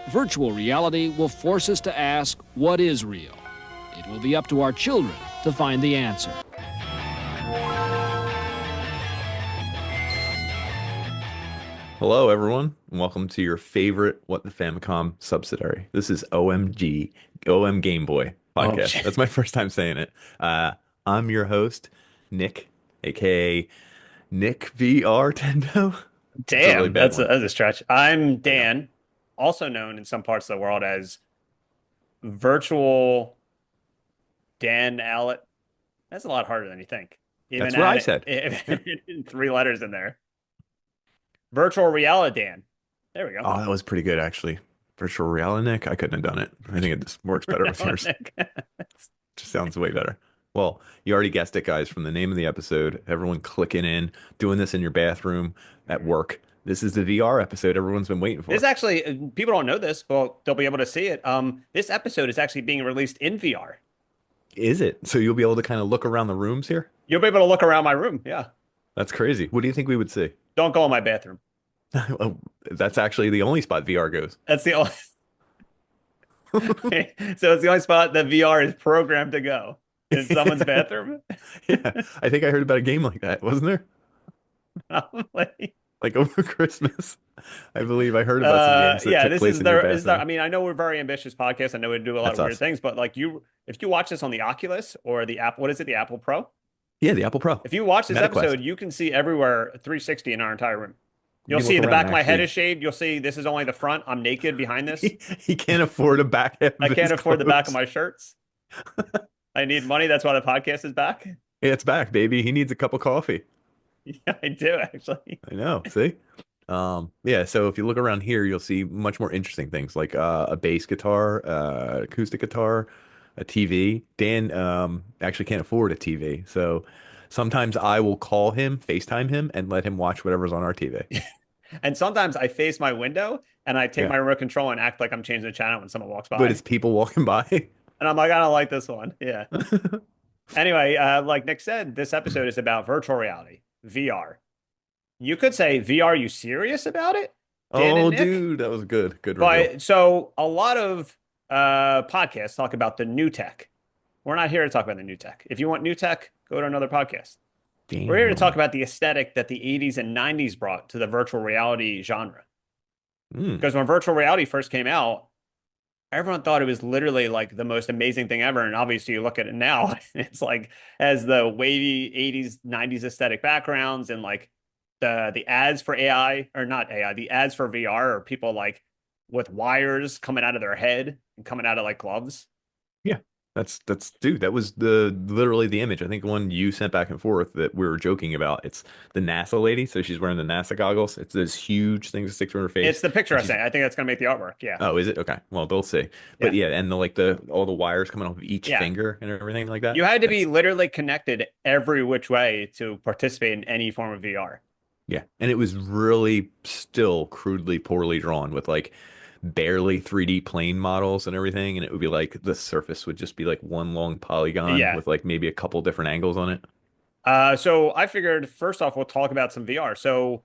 Virtual reality will force us to ask, what is real? It will be up to our children to find the answer. Hello, everyone, and welcome to your favorite What the Famicom subsidiary. This is OMGame Boy Oh, podcast. That's my first time saying it. I'm your host, Nick, aka Nick VR Tendo. It's a really damn, bad one. that's a stretch. I'm I know. Dan, also known in some parts of the world as Virtual Dan Allett. That's a lot harder than you think. Even That's what I add said. Yeah. it, three letters in there. Virtual Reality Dan. There we go. Oh, that was pretty good, actually. Virtual reality, Nick. I couldn't have done it. I think it just works better with yours. Nick. Just sounds way better. Well, you already guessed it, guys, from the name of the episode. Everyone clicking in, doing this in your bathroom, at work. This is the VR episode everyone's been waiting This for. actually, people don't know this, but they'll be able to see it. This episode is actually being released in VR. Is it? So you'll be able to kind of look around the rooms here? You'll be able to look around my room. Yeah. That's crazy. What do you think we would see? Don't go in my bathroom. Oh, that's actually the only spot VR goes. That's the only. So it's the only spot that VR is programmed to go. In someone's bathroom? Yeah, I think I heard about a game like that, wasn't there? Probably. Like over Christmas. I believe I heard about some games that Yeah, took place in your this is the, I bathroom. mean, I know we're a very ambitious podcast. I know we do a lot That's of weird us. things, but like if you watch this on the Oculus or the Apple, what is it, the Apple Pro? Yeah, the Apple Pro. If you watch this MetaQuest. episode, you can see everywhere 360 in our entire room. You You'll can see look the around back and of my head actually is shaved. You'll see this is only the front. I'm naked behind this. he can't afford a back half I of can't his afford the back of clothes. my shirts. I need money. That's why the podcast is back. Yeah, it's back, baby. He needs a cup of coffee. Yeah, I do actually. I know. See? Yeah, so if you look around here, you'll see much more interesting things like a bass guitar, acoustic guitar, a TV. Dan actually can't afford a TV, so sometimes I will call him, FaceTime him, and let him watch whatever's on our TV. And sometimes I face my window and I take Yeah, my remote control and act like I'm changing the channel when someone walks but by. it's people walking by. And I'm like, I don't like this one. Yeah. Anyway, like Nick said, this episode is about virtual reality, VR. You could say, VR, you serious about it? Dan and Oh, Nick? dude, that was good. Good reveal. But so a lot of podcasts talk about the new tech. We're not here to talk about the new tech. If you want new tech, go to another podcast. We're here to talk Damn. about the aesthetic that the 80s and 90s brought to the virtual reality genre. Mm. Because when virtual reality first came out, everyone thought it was literally like the most amazing thing ever. And obviously, you look at it now, it's like as the wavy 80s, 90s aesthetic backgrounds and like the ads for AI or not AI, the ads for VR are people like with wires coming out of their head and coming out of like gloves. Yeah. That's dude, that was the literally the image. I think the one you sent back and forth that we were joking about. It's the NASA lady, so she's wearing the NASA goggles. It's this huge thing that sticks to her It's face. the picture And I she's sent. I think that's gonna make the artwork. Yeah. oh, is it? Okay. Well, they'll see. But Yeah. yeah, and the like the all the wires coming off of each Yeah. finger and everything like that. You had to be That's literally connected every which way to participate in any form of VR. yeah. And it was really still crudely poorly drawn with like barely 3D plane models and everything. And it would be like the surface would just be like one long polygon Yeah. with like maybe a couple different angles on it. So I figured first off we'll talk about some VR. So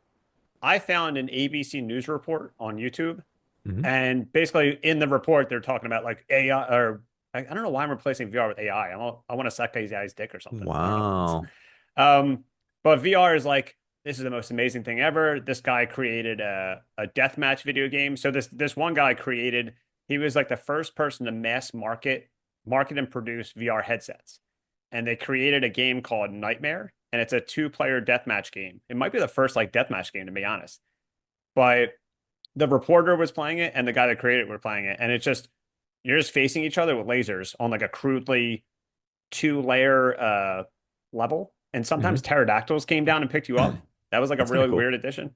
I found an ABC News report on YouTube, Hmm. and basically in the report they're talking about like AI or I don't know why I'm replacing VR with AI. I want to suck AI's dick or something. I don't know. Wow. Um, but VR is like this is the most amazing thing ever. This guy created a deathmatch video game. So this one guy created. He was like the first person to mass market and produce VR headsets, and they created a game called Nightmare, and it's a two-player deathmatch game. It might be the first like deathmatch game to be honest, but the reporter was playing it and the guy that created it were playing it, and it's just you're just facing each other with lasers on like a crudely two-layer level, and sometimes Hmm. pterodactyls came down and picked you up. That was like a That's kind really of cool. weird addition.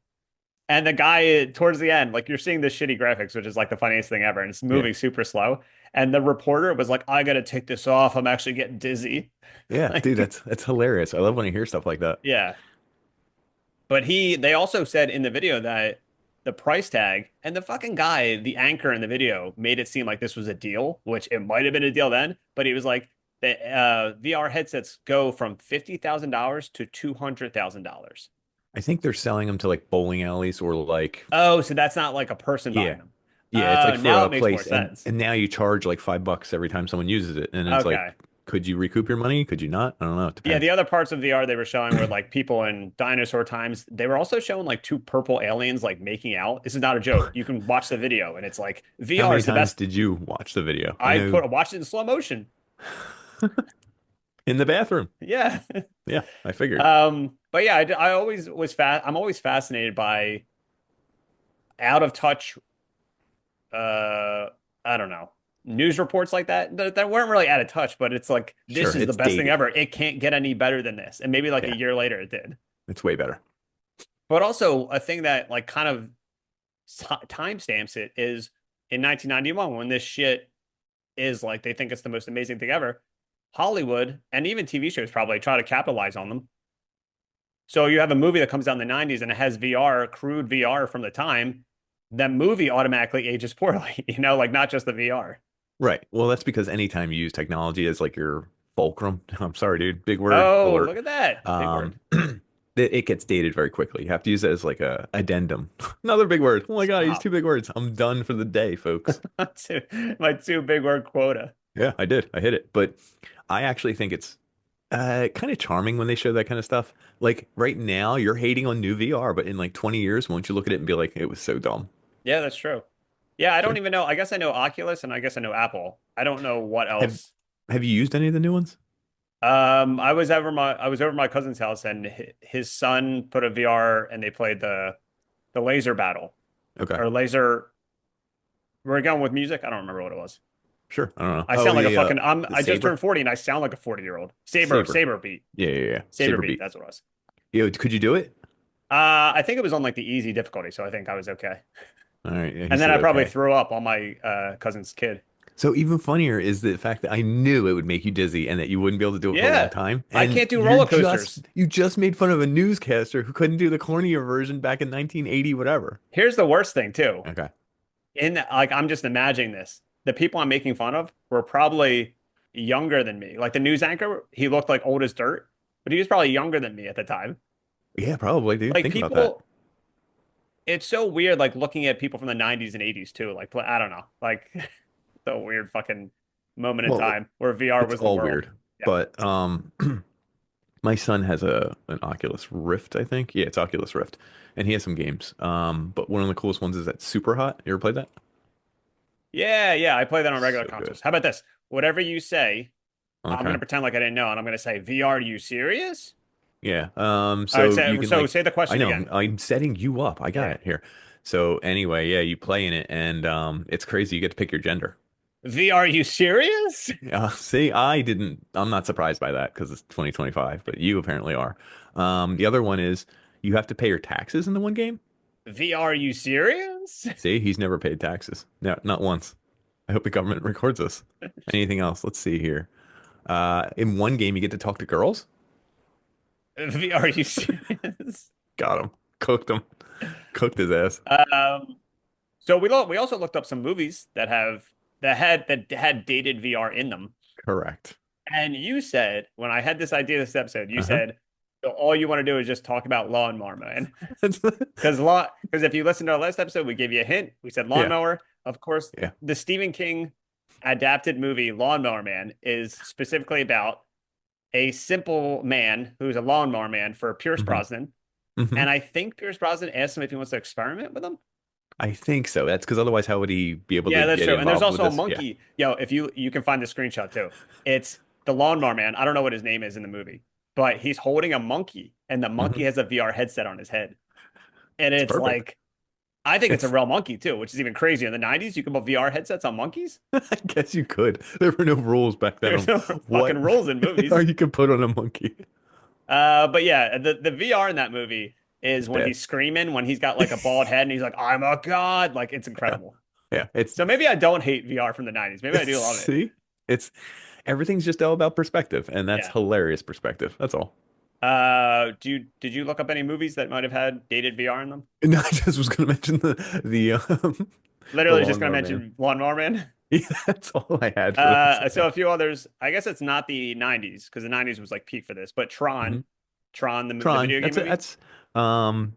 And the guy towards the end, like you're seeing the shitty graphics, which is like the funniest thing ever, and it's Yeah. moving super slow. And the reporter was like, "I gotta take this off. I'm actually getting dizzy." Yeah, dude, Like, that's hilarious. I love when I hear stuff like that. yeah. But they also said in the video that the price tag and the fucking guy, the anchor in the video, made it seem like this was a deal, which it might have been a deal then, but he was like, the VR headsets go from $50,000 to $200,000. I think they're selling them to like bowling alleys or like Oh, so that's not like a person buying yeah. them. Yeah, it's like for Now a it makes more place, and sense. and now you charge like $5 every time someone uses it, and it's like, Okay. could you recoup your money? Could you not? I don't know. It Yeah, the depends. other parts of VR they were showing were like people in dinosaur times. They were also showing like two purple aliens like making out. This is not a joke. You can watch the video and it's like How VR many is the times best. did you watch the video? I I know put watched it in slow motion. in the bathroom. Yeah. Yeah, I figured. But yeah, I always was I'm always fascinated by out of touch I don't know, news reports like that weren't really out of touch, but it's like this Sure, is the it's best thing dated. ever. It can't get any better than this. And maybe like a Yeah, year later it did. it's way better. But also a thing that like kind of timestamps it is in 1991 when this shit is like they think it's the most amazing thing ever. Hollywood and even TV shows probably try to capitalize on them. So you have a movie that comes out in the 90s and it has VR, crude VR from the time. That movie automatically ages poorly, like not just the VR. Right. Well, that's because anytime you use technology as like your fulcrum, I'm sorry, dude, big word Oh, alert. look at that. Big Um, word. it gets dated very quickly. You have to use it as like a addendum. Another big word. Oh my God, I used Stop. two big words. I'm done for the day, folks. My two big word quota. Yeah, I did. I hit it. But I actually think it's kind of charming when they show that kind of stuff. Like right now, you're hating on new VR, but in like 20 years, won't you look at it and be like, it was so dumb? Yeah, that's true. Yeah, I don't Sure. even know. I guess I know Oculus and I guess I know Apple. I don't know what Have else. Have you used any of the new ones? I was over my cousin's house and his son put a VR and they played the laser battle Okay, or laser. We're going with music. I don't remember what it was. sure. I don't know. I Oh, sound like a fucking. the I just turned saber, 40 and I sound like a 40-year-old. saber. Saber beat, Yeah, yeah, yeah. saber Saber beat. beat. That's what it was. Yo, could you do it? I think it was on like the easy difficulty, so I think I was okay. All right. Yeah, he And then said I probably okay. threw up on my cousin's kid. So even funnier is the fact that I knew it would make you dizzy and that you wouldn't be able to do it for a long Yeah, time. I And can't do roller coasters. you just made fun of a newscaster who couldn't do the cornier version back in 1980, whatever. Here's the worst thing too. Okay. Like I'm just imagining this. The people I'm making fun of were probably younger than me. Like the news anchor, he looked like old as dirt, but he was probably younger than me at the time. Yeah, probably, dude. Like Think about that. people, it's so weird. Like looking at people from the 90s and 80s too. Like I don't know. Like the weird fucking moment in Well, time where VR it's was the all world. weird. Yeah. But my son has a an Oculus Rift, I think. Yeah, it's Oculus Rift. And he has some games. But one of the coolest ones is that Super Hot. You ever played that? Yeah. I play that on regular So good. consoles. How about this? Whatever you say, I'm Okay. gonna pretend like I didn't know, and I'm gonna say, VR, you serious? Yeah. All right, So you can so like say the I question know again. I'm setting you up. I got Yeah. it here. So anyway, yeah, you play in it and it's crazy. You get to pick your gender. VR, you serious? See, I'm not surprised by that because it's 2025, but you apparently are. The other one is you have to pay your taxes in the one game. VR, you serious? See, he's never paid taxes. No, not once. I hope the government records us. Anything else? Let's see here. In one game, you get to talk to girls. VR, you serious? Got him. Cooked him. Cooked his ass. Um, so we also looked up some movies that had dated VR in them. Correct. And you said when I had this idea this episode, you Uh-huh. said so all you want to do is just talk about Lawnmower Man. Because if you listen to our last episode, we gave you a hint. We said Yeah. lawnmower. Of course, Yeah. the Stephen King adapted movie Lawnmower Man is specifically about a simple man who's a lawnmower man for Pierce hmm Brosnan. hmm And I think Pierce Brosnan asked him if he wants to experiment with him. I think so. That's because otherwise, how would he be able to Yeah, that's get true. And there's involved with also a this? Yeah. monkey. Yo, if you can find the screenshot too. It's the lawnmower man. I don't know what his name is in the movie, but he's holding a monkey, and the monkey hmm has a VR headset on his head. And It's it's perfect. like I think it's a It's. real monkey too, which is even crazier. In the 90s, you could put VR headsets on monkeys. I guess you could. There were no rules back then There's on no what fucking rules in or movies. you could put on a monkey. But yeah, the VR in that movie is It's when bad. he's screaming, when he's got like a bald head and he's like, "I'm a god!" Like it's Yeah. incredible. Yeah. It's So maybe I don't hate VR from the 90s. Maybe I do love it. see, it's everything's just all about perspective, and that's Yeah. hilarious perspective. That's all. Did you look up any movies that might have had dated VR in them? No, I just was going to mention the Literally just gonna lawnmower man. mention Lawnmower Man. Yeah, that's all I had for this. I So a think. few others. I guess it's not the 90s because the 90s was like peak for this, but hmm Tron, the Tron. video game movie, Um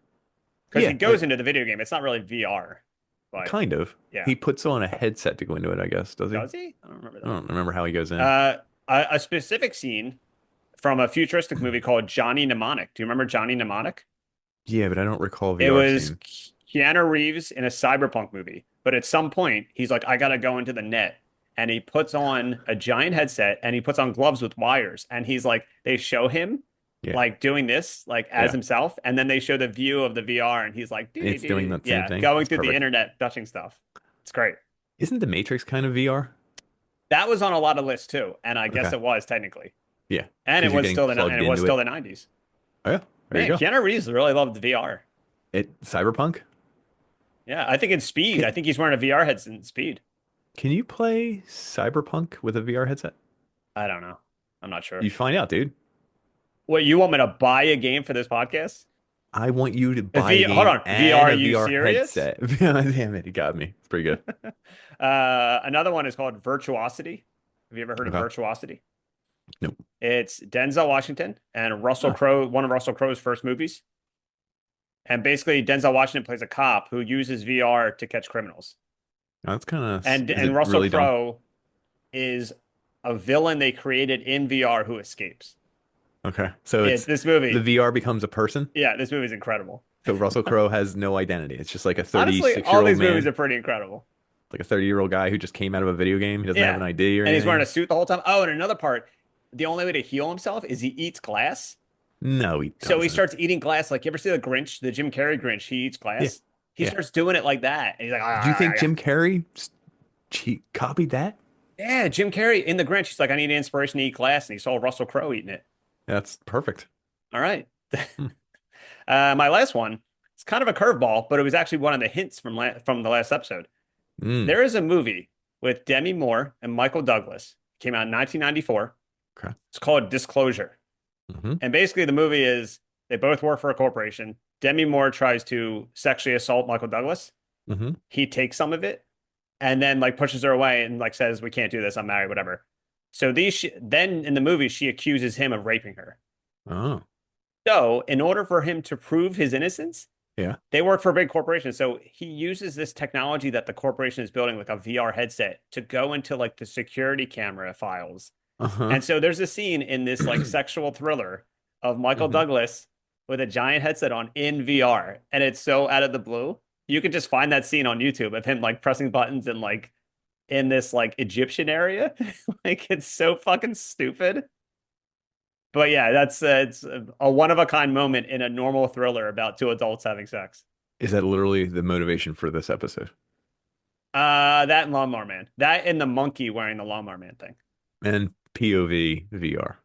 because he yeah, goes into the video game. It's not really VR. but Kind of. yeah. He puts on a headset to go into it, I guess, does he? Does he? I don't remember I that. don't remember how he goes in. A specific scene from a futuristic movie called Johnny Mnemonic. Do you remember Johnny Mnemonic? Yeah, but I don't recall a It VR was scene. Keanu Reeves in a cyberpunk movie, but at some point he's like, I gotta go into the net. And he puts on a giant headset and he puts on gloves with wires. And he's like, they show him Yeah, like doing this, like as yeah. himself. And then they show the view of the VR and he's like, It's doing that same yeah, thing. going It's through the perfect. internet, touching stuff. It's great. Isn't the Matrix kind of VR? That was on a lot of lists too. And I guess Okay. it was technically. Yeah, And because you're getting and plugged it was into still it. the 90s. Oh, yeah, there you Man, go. Keanu Reeves really loved VR. Cyberpunk. Yeah, I think in Speed. I Can, think he's wearing a VR headset in Speed. can you play Cyberpunk with a VR headset? I don't know. I'm not sure. You find out, dude. What, you want me to buy a game for this podcast? I want you to buy a Hold game on. VR, and a you VR serious? headset. Damn it, you got me. It's pretty good. Another one is called Virtuosity. Have you ever heard of Okay. Virtuosity? Nope. It's Denzel Washington and Russell Ah, Crowe, one of Russell Crowe's first movies. And basically, Denzel Washington plays a cop who uses VR to catch criminals. that's kind of. Is And it Russell really dumb? Crowe is a villain they created in VR who escapes. Okay, so it's This the movie, VR becomes a person. yeah, this movie is incredible. So Russell Crowe has no identity. It's just like a Honestly, 36 year all old these movies man, are pretty incredible. like a 30-year-old guy who just came out of a video game. He doesn't have Yeah. an ID or And he's wearing a anything. suit the whole time. Oh, and another part, the only way to heal himself is he eats glass. No, he So he doesn't. starts eating glass. Like, you ever see the Grinch, the Jim Carrey Grinch? He eats Yeah, glass. He yeah. starts doing it like that. And he's like, Do you think "Ah." Jim Carrey copied that? Yeah, Jim Carrey in the Grinch. He's like, I need inspiration to eat glass. And he saw Russell Crowe eating it. That's perfect. All right. Hmm. My last one, it's kind of a curveball, but it was actually one of the hints from the last episode. Mm, There is a movie with Demi Moore and Michael Douglas. It came out in 1994. okay. It's called Disclosure. Hmm. And basically, the movie is they both work for a corporation. Demi Moore tries to sexually assault Michael Douglas. Hmm. He takes some of it and then like pushes her away and like says, "We can't do this. I'm married, whatever." So then in the movie, she accuses him of raping her. Oh, So in order for him to prove his innocence, yeah. they work for a big corporation. So he uses this technology that the corporation is building, like a VR headset, to go into like the security camera files. Uh-huh. And so there's a scene in this like sexual thriller of Michael Hmm. Douglas with a giant headset on in VR. And it's so out of the blue. You could just find that scene on YouTube of him like pressing buttons and like in this like Egyptian area. Like it's so fucking stupid. But yeah, that's it's a one of a kind moment in a normal thriller about two adults having sex. Is that literally the motivation for this episode? That and Lawnmower Man. That and the monkey wearing the Lawnmower Man thing. And POV VR.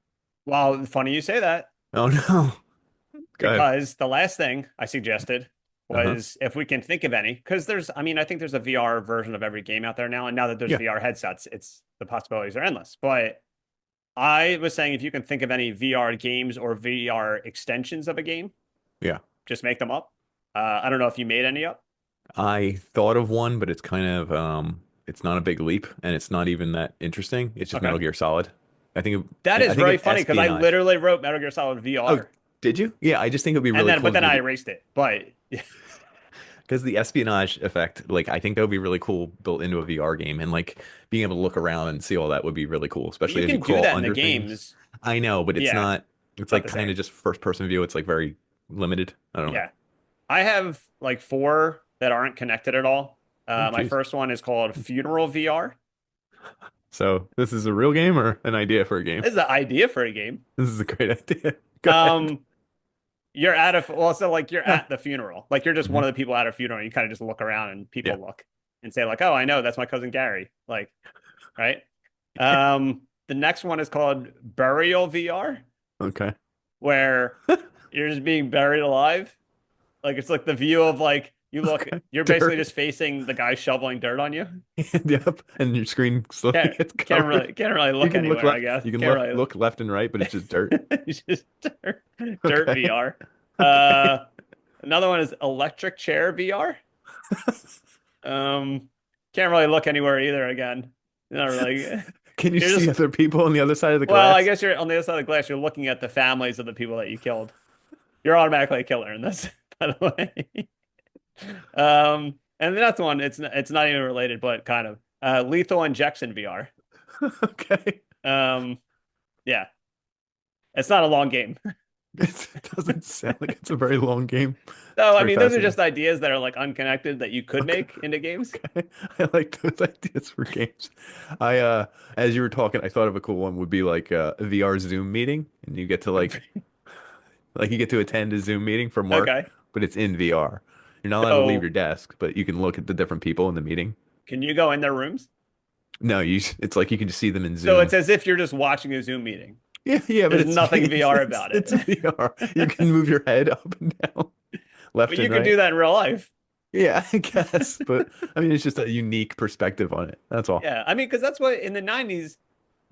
Well, funny you say that Oh no. Go ahead. because the last thing I suggested Uh-huh. was if we can think of any, because I think there's a VR version of every game out there now, and now that there's Yeah. VR headsets, it's the possibilities are endless. But I was saying if you can think of any VR games or VR extensions of a game, Yeah. just make them up. I don't know if you made any up. I thought of one, but it's kind of it's not a big leap and it's not even that interesting. It's just Okay. Metal Gear Solid. That I is think very it's funny because I espionage. literally wrote Metal Gear Solid Oh, VR, did you? Yeah, I just think it'd be and really cool then to I do erased it. But because the espionage effect, like I think that would be really cool built into a VR game and like being able to look around and see all that would be really cool, especially you as you can do crawl that in the under things. games. I know, but it's Yeah, not it's not like the kind same. of just first person view. It's like very limited. I don't know. Yeah, I have like four that aren't connected at all. Oh, My geez. first one is called Funeral VR. So this is a real game or an idea for a game? This is the idea for a game. This is a great idea. Go ahead. Um, you're at a well, so like you're at the funeral, like you're just one Mhm. of the people at a funeral. And you kind of just look around and Yeah. people look and say like, "Oh, I know that's my cousin Gary." Like, right? The next one is called Burial VR, Okay. where you're just being buried alive. Like it's like the view of like you look, Okay. you're basically Dirt. just facing the guy shoveling dirt on you. Yep. And your screen slowly gets covered. Can't really You look can look anywhere, I left. guess. You can Can't look left and right, but it's just dirt. It's just dirt Okay. VR. Okay. Another one is electric chair VR. Um, can't really look anywhere either. Again, not really. Can you You're see just other people on the other side of the well, I glass? guess you're on the other side of the glass. You're looking at the families of the people that you killed. You're automatically a killer in this, by the way. And the next one, it's not even related, but kind of lethal injection VR. Okay. Yeah, it's not a long game. It doesn't sound like it's a very long game. No, It's I very mean those are just fascinating. ideas that are like unconnected that you could Okay. make into games. Okay. I like those ideas for games. I as you were talking, I thought of a cool one would be like a VR Zoom meeting, and you get to like you get to attend a Zoom meeting from work, Okay, but it's in VR. You're not allowed to leave so your desk, but you can look at the different people in the meeting. can you go in their rooms? No, it's like you can just see them in So it's Zoom. as if you're just watching a Zoom meeting. Yeah, yeah, but There's nothing VR about it. it's VR. You can move your head up and down, But left you and could do right. that in real life. Yeah, I guess, but I mean, it's just a unique perspective on it. That's all. Yeah, I mean, because that's what in the 90s,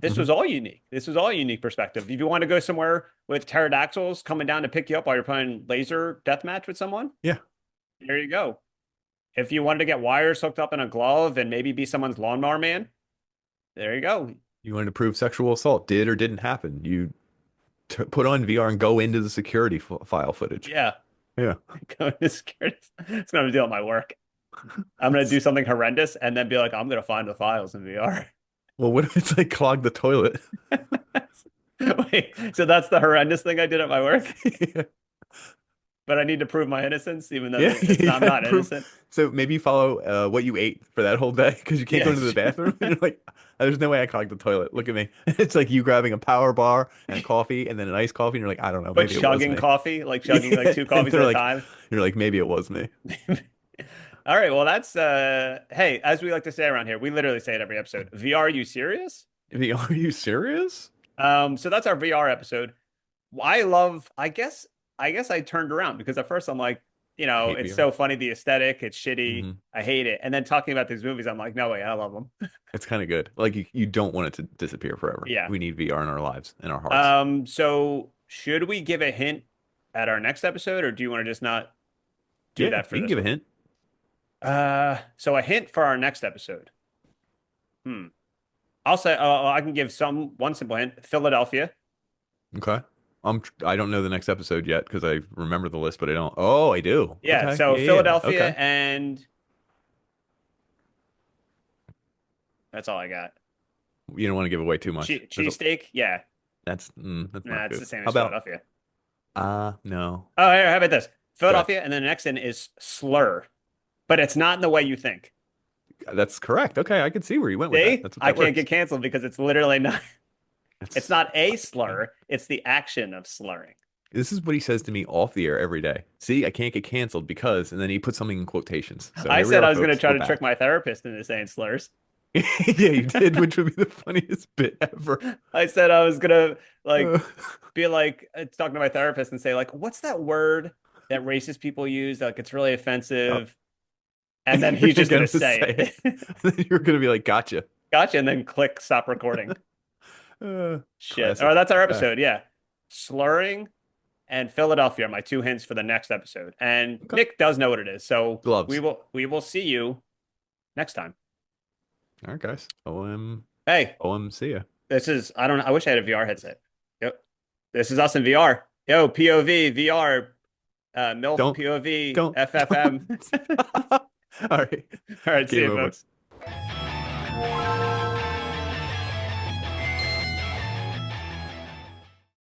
this was Hmm. all unique. This was all unique perspective. If you want to go somewhere with pterodactyls coming down to pick you up while you're playing laser deathmatch with someone, Yeah, there you go. If you wanted to get wires hooked up in a glove and maybe be someone's lawnmower man, there you go. you wanted to prove sexual assault did or didn't happen. You t put on VR and go into the security file footage. Yeah. Yeah. Going to security. It's going to deal with my work. I'm going to do something horrendous and then be like, I'm going to find the files in VR. Well, what if it's like clog the toilet? Wait, so that's the horrendous thing I did at my work, Yeah, but I need to prove my innocence, even though yeah, it's you not, I'm gotta not prove. innocent. So maybe you follow what you ate for that whole day because you can't go into the Yes. bathroom. And you're like, there's no way I clogged the toilet. Look at me. It's like you grabbing a power bar and a coffee and then an iced coffee, and you're like, I don't know, But maybe it was chugging me. coffee, like chugging like Yeah, two and coffees at a time. you're like, maybe it was me. All right, well that's hey, as we like to say around here, we literally say it every episode. VR, you serious? Are you serious? So that's our VR episode. I guess I turned around because at first I'm like, I hate it's VR. so funny, the aesthetic, it's shitty. Hmm. I hate it. And then talking about these movies, I'm like, no way, I love them. It's kind of good. Like you don't want it to disappear forever. Yeah. We need VR in our lives, in our hearts. So should we give a hint at our next episode, or do you want to just not do Yeah, that for you can this give a one? hint. So a hint for our next episode. Hmm. I'll say I can give one simple hint. Philadelphia. Okay. I don't know the next episode yet because I remember the list, but I don't. Oh, I do. Yeah, Okay. so Yeah, yeah, yeah. Philadelphia Okay. and that's all I got. You don't want to give away too much. Cheesesteak? Yeah. That's Nah, not it's the good. same How as about Philadelphia. no. Oh, here, how about this? Go ahead. Philadelphia, and then the next in is slur, but it's not in the way you think. That's correct. Okay, I can see where you went with that. See? That I can't works. get canceled because it's literally not, it's That's not a okay. slur, it's the action of slurring. This is what he says to me off the air every day. See, I can't get canceled because, and then he puts something in quotations. So I here we said are, I was going to folks. try We're to trick back. my therapist into saying slurs. Yeah, you did, which would be the funniest bit ever. I said I was going to like Uh, be like talking to my therapist and say like, what's that word that racist people use? Like it's really yeah. offensive. And then You're he's just going gonna to say say it. it. Then you're gonna be like, gotcha. Gotcha. And then click stop recording. Shit. All right, Classic. that's our Okay. episode. Yeah. Slurring and Philadelphia are my two hints for the next episode. And Okay. Nick does know what it is. So we Gloves. will we will see you next time. All right, guys. Hey, See ya. this is I don't know. I wish I had a VR headset. Yep. This is us in VR. Yo, POV, VR, MILF Don't, POV, don't, FFM. don't. All right. All right, see Game you over. folks.